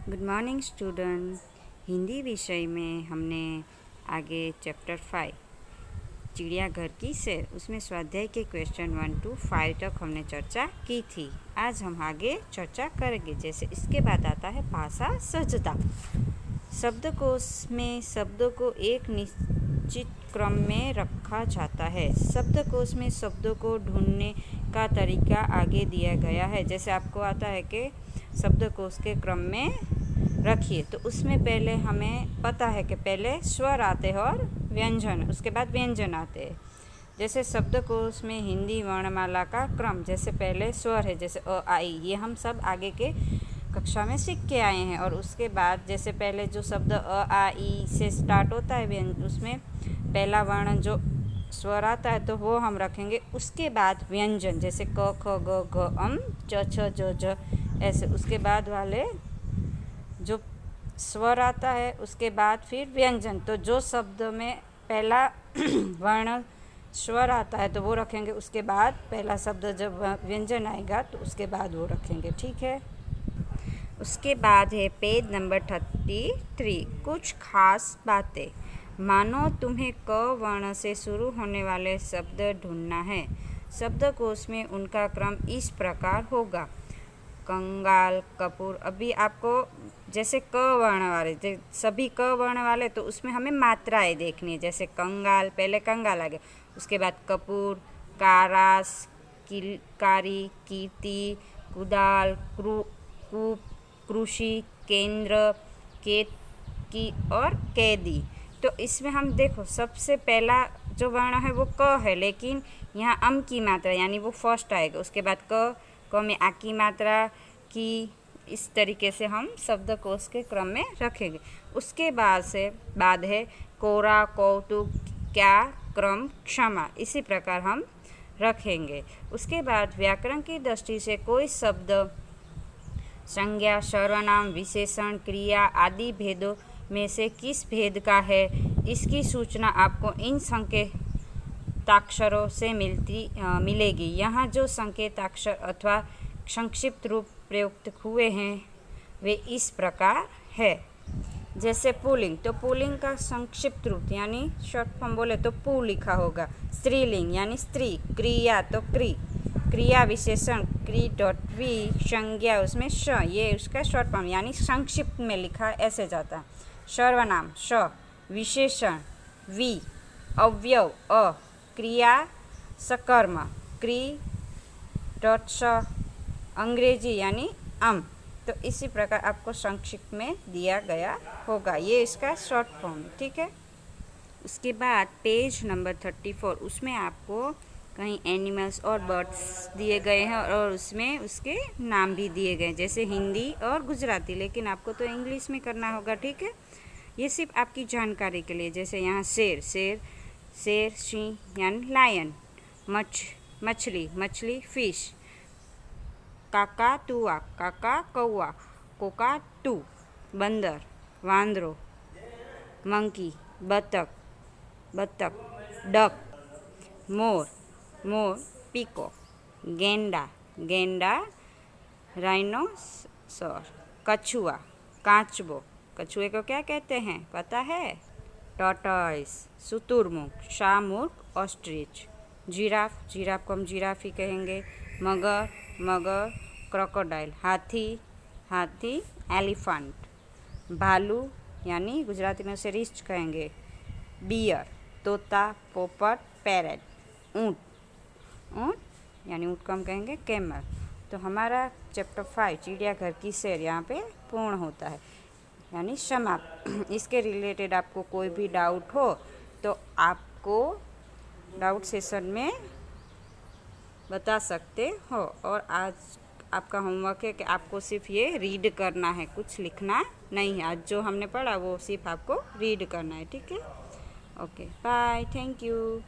Good morning student. Hindi विषय में हमने आगे चैप्टर 5 चिड़ियाघर की सैर उसमें स्वाध्याय के क्वेश्चन 1 to 5 तक हमने चर्चा की थी। आज हम आगे चर्चा करेंगे। जैसे इसके बाद आता है भाषा सहजता। शब्दकोश में शब्दों को एक निश्चित क्रम में रखा जाता है। शब्दकोश में शब्दों को ढूंढने का तरीका आगे दिया गया है। जैसे आपको आता है कि शब्दकोश के क्रम में रखिए, तो उसमें पहले हमें पता है कि पहले स्वर आते हैं और व्यंजन, उसके बाद व्यंजन आते हैं। जैसे शब्दकोश में हिंदी वर्णमाला का क्रम, जैसे पहले स्वर है, जैसे अ आ इ, ये हम सब आगे के कक्षा में सीख के आए हैं। और उसके बाद जैसे पहले जो शब्द अ आ इ से स्टार्ट होता है उसमें पहला वर्ण जो स्वर आता है तो वो हम रखेंगे। उसके बाद व्यंजन, जैसे क ख ग घ अम च छ ज झ, ऐसे उसके बाद वाले जो स्वर आता है उसके बाद फिर व्यंजन। तो जो शब्द में पहला वर्ण स्वर आता है तो वो रखेंगे, उसके बाद पहला शब्द जब व्यंजन आएगा तो उसके बाद वो रखेंगे। ठीक है। उसके बाद है पेज नंबर 33, कुछ खास बातें। मानो तुम्हें क वर्ण से शुरू होने वाले शब्द ढूंढना है। शब्दकोश में उनका क्रम इस प्रकार होगा: कंगाल, कपूर। अभी आपको जैसे क वर्ण वाले, सभी क वर्ण वाले, तो उसमें हमें मात्राएं देखनी है। जैसे कंगाल, पहले कंगाल आ गया, उसके बाद कपूर, कारास, किलकारी, कीर्ति, कुदाल, कूप, कृषि, केंद्र, केतकी और कैदी। तो इसमें हम देखो सबसे पहला जो वर्ण है वो क है, लेकिन यहाँ अम की मात्रा यानी वो फर्स्ट आएगा। उसके बाद क में आ की मात्रा की, इस तरीके से हम शब्दकोश के क्रम में रखेंगे। उसके बाद है कोरा, कौतुक, क्या, क्रम, क्षमा, इसी प्रकार हम रखेंगे। उसके बाद व्याकरण की दृष्टि से कोई शब्द संज्ञा, सर्वनाम, विशेषण, क्रिया आदि भेदों में से किस भेद का है, इसकी सूचना आपको इन संकेताक्षरों से मिलेगी। यहाँ जो संकेताक्षर अथवा संक्षिप्त रूप प्रयुक्त हुए हैं वे इस प्रकार है। जैसे पुल्लिंग, तो पुल्लिंग का संक्षिप्त रूप यानी शॉर्ट फॉर्म बोले तो पु लिखा होगा। स्त्रीलिंग यानी स्त्री, क्रिया तो क्री, क्रिया विशेषण क्री डॉट वी, संज्ञा उसमें श, ये उसका शॉर्ट फॉर्म यानी संक्षिप्त में लिखा ऐसे जाता है। सर्वनाम श, विशेषण वी, अव्यव अ, क्रिया सकर्म क्री डॉट स, अंग्रेजी यानी अम। तो इसी प्रकार आपको संक्षिप्त में दिया गया होगा, ये इसका शॉर्ट फॉर्म। ठीक है। उसके बाद पेज नंबर 34, उसमें आपको कहीं एनिमल्स और बर्ड्स दिए गए हैं और उसमें उसके नाम भी दिए गए, जैसे हिंदी और गुजराती, लेकिन आपको तो इंग्लिश में करना होगा। ठीक है। ये सिर्फ आपकी जानकारी के लिए। जैसे यहाँ शेर, सिंह यानी लायन, मछली फिश, काकातुआ, काका कौआ, कोकाटू, बंदर, वांदरो, मंकी, बतख, डक, मोर, पीकॉक, गेंडा, राइनोसर, कछुआ, काचबो, कछुए को क्या कहते हैं पता है? टॉर्टोइस, शुतुरमुर्ग, शाहमुर्ग, ऑस्ट्रिच, जिराफ को हम जिराफ ही कहेंगे। मगर, क्रोकोडाइल, हाथी, एलिफेंट, भालू यानी गुजराती में उसे रीछ कहेंगे। बियर, तोता, पोपट, पैरेट, ऊँट यानी ऊँट को हम कहेंगे कैमल। तो हमारा चैप्टर 5 चिड़ियाघर की सैर यहाँ पे पूर्ण होता है, यानी समाप्त। इसके रिलेटेड आपको कोई भी डाउट हो तो आपको डाउट सेशन में बता सकते हो। और आज आपका होमवर्क है कि आपको सिर्फ ये रीड करना है, कुछ लिखना नहीं है। आज जो हमने पढ़ा वो सिर्फ आपको रीड करना है। ठीक है। Okay, bye, thank you.